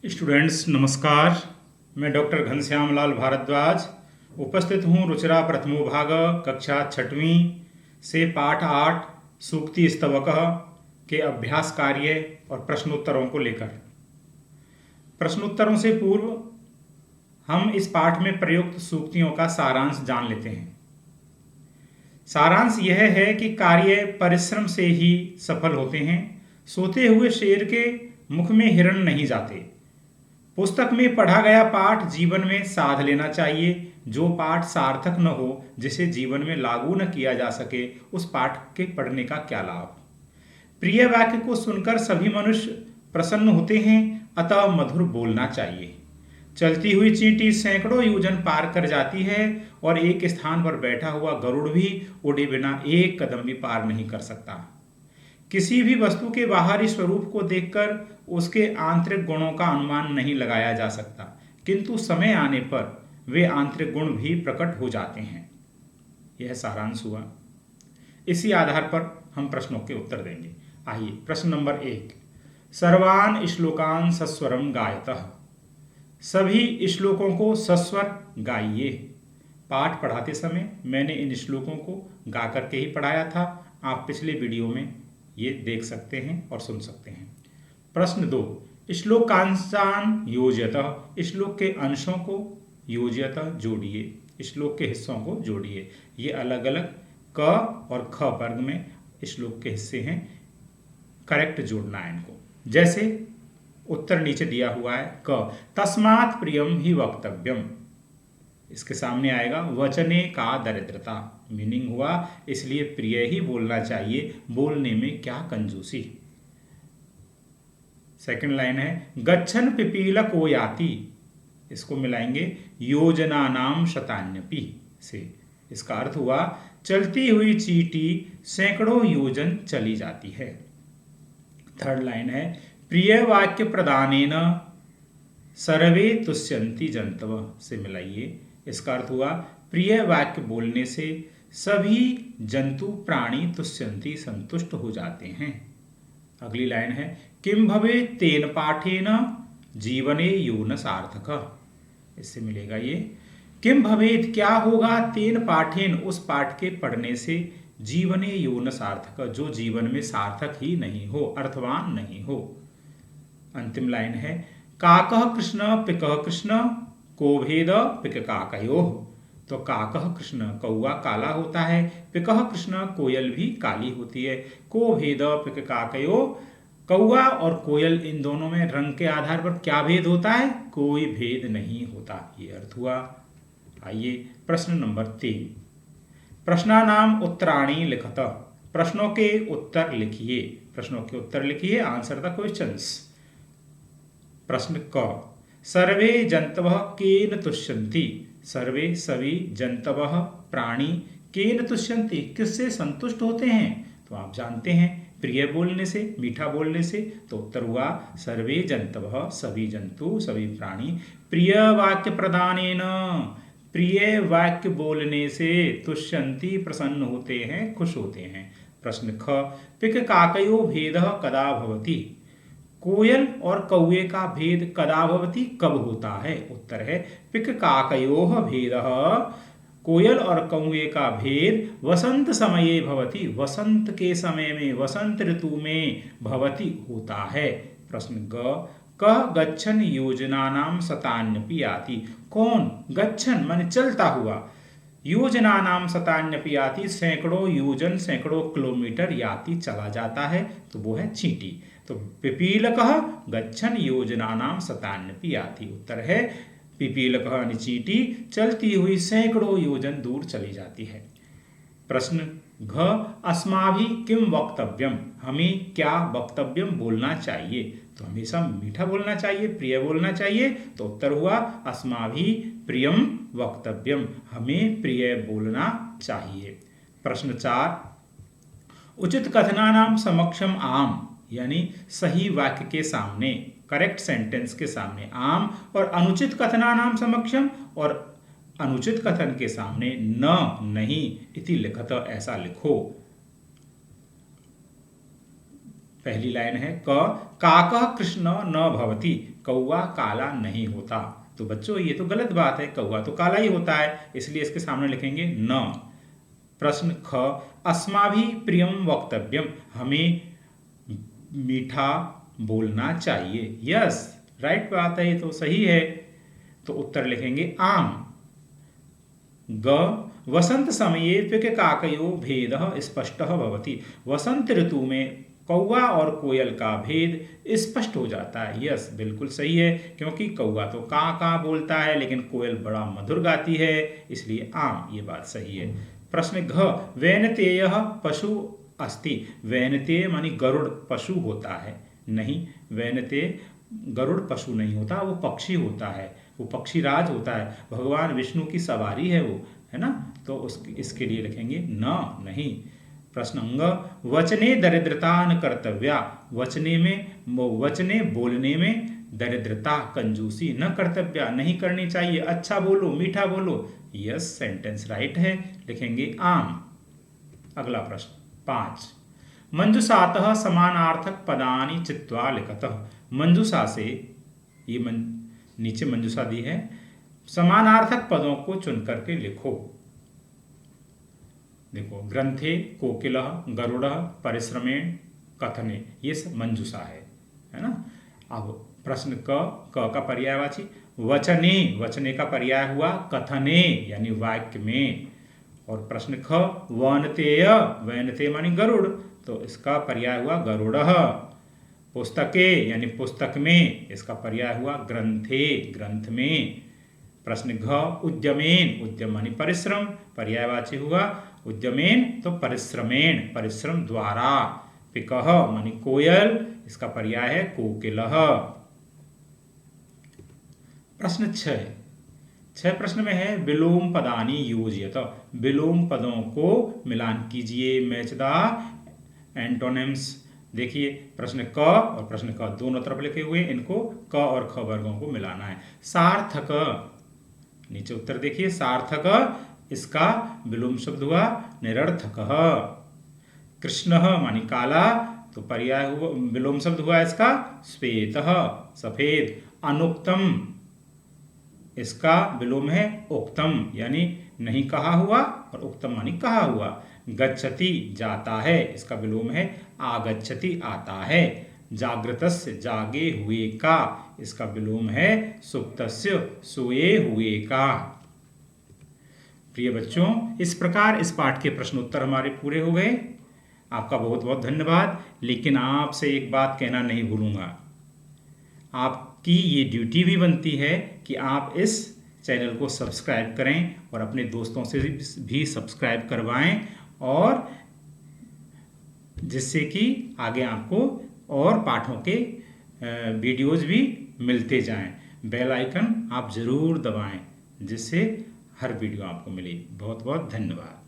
Students नमस्कार। मैं doctor Ghanshyam लाल भारद्वाज उपस्थित हूँ रुचिरा प्रथमोभाग कक्षा 6वीं से पाठ 8 सूक्ति स्तवकः के अभ्यास कार्य और प्रश्नोत्तरों को लेकर। प्रश्नोत्तरों से पूर्व हम इस पाठ में प्रयुक्त सूक्तियों का सारांश जान लेते हैं। सारांश यह है कि कार्य परिश्रम से ही सफल होते हैं। सोते हुए शेर के मुख में हिरण नहीं जाते। पुस्तक में पढ़ा गया पाठ जीवन में साध लेना चाहिए। जो पाठ सार्थक न हो, जिसे जीवन में लागू न किया जा सके, उस पाठ के पढ़ने का क्या लाभ। प्रिय वाक्य को सुनकर सभी मनुष्य प्रसन्न होते हैं, अतः मधुर बोलना चाहिए। चलती हुई चींटी सैकड़ों योजन पार कर जाती है और एक स्थान पर बैठा हुआ गरुड़ भी उड़े बिना एक कदम भी पार नहीं कर सकता। किसी भी वस्तु के बाहरी स्वरूप को देखकर उसके आंतरिक गुणों का अनुमान नहीं लगाया जा सकता, किंतु समय आने पर वे आंतरिक गुण भी प्रकट हो जाते हैं। यह सारांश हुआ। इसी आधार पर हम प्रश्नों के उत्तर देंगे। आइए, प्रश्न नंबर 1। सर्वान श्लोकान सस्वरम गायतः। सभी श्लोकों को सस्वर गाइए। पाठ पढ़ाते समय मैंने इन श्लोकों को गा करके ही पढ़ाया था। आप पिछले वीडियो में ये देख सकते हैं और सुन सकते हैं। प्रश्न 2। श्लोकांशान योजयतः। श्लोक के अंशों को योजयतः जोड़िए। श्लोक के हिस्सों को जोड़िए। ये अलग अलग क और ख वर्ग में श्लोक के हिस्से हैं। करेक्ट जोड़ना है इनको। जैसे उत्तर नीचे दिया हुआ है। क तस्मात् प्रियम ही वक्तव्यम। इसके सामने आएगा वचने का दरिद्रता। मीनिंग हुआ इसलिए प्रिय ही बोलना चाहिए, बोलने में क्या कंजूसी। सेकंड लाइन है गच्छन पिपीलको याति। इसको मिलाएंगे योजना नाम शतान्यपि से। इसका अर्थ हुआ चलती हुई चींटी सैकड़ों योजन चली जाती है। थर्ड लाइन है प्रिय वाक्य प्रदानेन सर्वे तुष्यन्ति जंतव से मिलाइए। इसका अर्थ हुआ प्रिय वाक्य बोलने से सभी जंतु प्राणी तुष्यन्ति संतुष्ट हो जाते हैं। अगली लाइन है किम भवेत् तेन पाठेन जीवने योन सार्थक। इससे मिलेगा ये किम भवेत् क्या होगा, तेन पाठेन उस पाठ के पढ़ने से, जीवने योन सार्थक जो जीवन में सार्थक ही नहीं हो, अर्थवान नहीं हो। अंतिम लाइन है काकः कृष्ण पिकः कृष्ण को भेद पिक काकयोः। तो काकः कृष्ण कौआ काला होता है, पिकः कृष्ण कोयल भी काली होती है। को भेद पिक काकयोः कौआ और कोयल इन दोनों में रंग के आधार पर क्या भेद होता है, कोई भेद नहीं होता। ये अर्थ हुआ। आइए प्रश्न नंबर 3। प्रश्नानाम उत्तराणि लिखत। प्रश्नों के उत्तर लिखिए। प्रश्नों के उत्तर लिखिए। Answer the questions. प्रश्न क सर्वे जंतवः केन तुष्यन्ति। सर्वे सभी जंतवः प्राणी केन तुष्यन्ति किससे संतुष्ट होते हैं। तो आप जानते हैं प्रिय बोलने से, मीठा बोलने से। तो उत्तर हुआ सर्वे जंतवः सभी जंतु सभी प्राणी प्रिय वाक्य प्रदानेन प्रिय वाक्य बोलने से तुष्यन्ति प्रसन्न होते हैं, खुश होते हैं। प्रश्न ख पिक काकयो भेदः कदा भवति। कोयल और कौए का भेद कदा भवति कब होता है। उत्तर है पिक काकयोः भेदः कोयल और कौए का भेद वसंत समये भवति। वसंत के समय में, वसंत ऋतु में भवति होता है। प्रश्न ग कह गच्छन योजनानाम शतान्यपि याति। कौन गच्छन माने चलता हुआ, योजना नाम शतान्यपि याति सैकड़ों योजन सैकड़ों किलोमीटर याति चला जाता है। तो वो है चींटी। तो पिपीलकः गच्छन योजना नाम शतान्यपि याति। उत्तर है पिपीलकः यानी चींटी चलती हुई सैकड़ों योजन दूर चली जाती है। प्रश्न घ अस्माभि किम वक्तव्यम। हमें क्या वक्तव्यम बोलना चाहिए। तो हमेशा मीठा बोलना चाहिए, प्रिय बोलना चाहिए। तो उत्तर हुआ अस्माभि प्रियम वक्तव्यम। हमें प्रिय बोलना चाहिए। प्रश्न 4 उचित कथनानाम समक्षम आम यानी सही वाक्य के सामने, करेक्ट सेंटेंस के सामने आम, और अनुचित कथनानाम समक्षम और अनुचित कथन के सामने न नहीं इति लिखत। ऐसा लिखो। पहली लाइन है काकः कृष्ण न भवति, कौवा काला नहीं होता। तो बच्चों ये तो गलत बात है, कौवा तो काला ही होता है, इसलिए इसके सामने लिखेंगे न। प्रश्न ख अस्माभिः प्रियम वक्तव्यम, हमें मीठा बोलना चाहिए। यस, राइट बात है, ये तो सही है। तो उत्तर लिखेंगे आम। ग वसंत समये पिककाकयो भेदः स्पष्टः भवति, वसंत ऋतु में कौवा और कोयल का भेद स्पष्ट हो जाता है। यस, बिल्कुल सही है, क्योंकि कौवा तो का बोलता है लेकिन कोयल बड़ा मधुर गाती है, इसलिए आम, ये बात सही है। प्रश्न घ वैनतेयः पशु अस्ति, वैनतेय मानी गरुड़ पशु होता है, नहीं, वैनतेय गरुड़ पशु नहीं होता, वो पक्षी होता है, वो पक्षी राज होता है, भगवान विष्णु की सवारी है वो, है ना। तो इसके लिए लिखेंगे न, नहीं। प्रश्न अंग वचने दरिद्रता न कर्तव्या, वचने बोलने में दरिद्रता कंजूसी न कर्तव्या, नहीं करनी चाहिए, अच्छा बोलो, मीठा बोलो। यस, सेंटेंस राइट है, लिखेंगे आम। अगला प्रश्न 5 मंजुषातः समानार्थक पदानि चित्वा लिखतः, मंजुषा से, ये नीचे मंजुषा दी है, समानार्थक पदों को चुन करके लिखो। देखो, ग्रंथे कोकिलः गरुड़ः परिश्रमेण कथने, ये सब मंजुषा है ना। अब प्रश्न क का पर्यायवाची वचने, वचने का पर्याय हुआ कथने यानी वाक्य में। और प्रश्न ख वनतेय, वनतेय मानी गरुड़, तो इसका पर्याय हुआ गरुड़ः। पुस्तके यानी पुस्तक में, इसका पर्याय हुआ ग्रंथे, ग्रंथ में। प्रश्न घ उद्यमेन, उद्यम मानी परिश्रम, पर्यायवाची हुआ उद्यमेन तो परिश्रमेण, परिश्रम द्वारा। पिकः मानी कोयल, इसका पर्याय है कोकिलः। प्रश्न 6 प्रश्न में है विलोम पदानि योजयत, विलोम पदों को मिलान कीजिए, मैच द एंटोनिम्स। देखिए, प्रश्न क और प्रश्न क दोनों तरफ लिखे हुए, इनको क और ख वर्गों को मिलाना है। सार्थक, नीचे उत्तर देखिए, सार्थक, इसका विलोम शब्द हुआ निरर्थकः। कृष्णः मानी काला, तो पर्याय हुआ, विलोम शब्द हुआ इसका श्वेतः, सफेद। अनुक्तम, इसका विलोम है उक्तम, यानी नहीं कहा हुआ, और उक्तम मानी कहा हुआ। गच्छति, जाता है, इसका विलोम है आगच्छति, आता है। जागृतस्य, जागे हुए का, इसका विलोम है सुप्तस्य, सोए हुए का। प्रिय बच्चों, इस प्रकार इस पाठ के प्रश्नोत्तर हमारे पूरे हो गए। आपका बहुत बहुत धन्यवाद। लेकिन आपसे एक बात कहना नहीं भूलूंगा, आपकी ये ड्यूटी भी बनती है कि आप इस चैनल को सब्सक्राइब करें और अपने दोस्तों से भी सब्सक्राइब करवाएं, और जिससे कि आगे आपको और पाठों के वीडियोज़ भी मिलते जाएं। बेल आइकन आप ज़रूर दबाएं, जिससे हर वीडियो आपको मिले। बहुत बहुत धन्यवाद।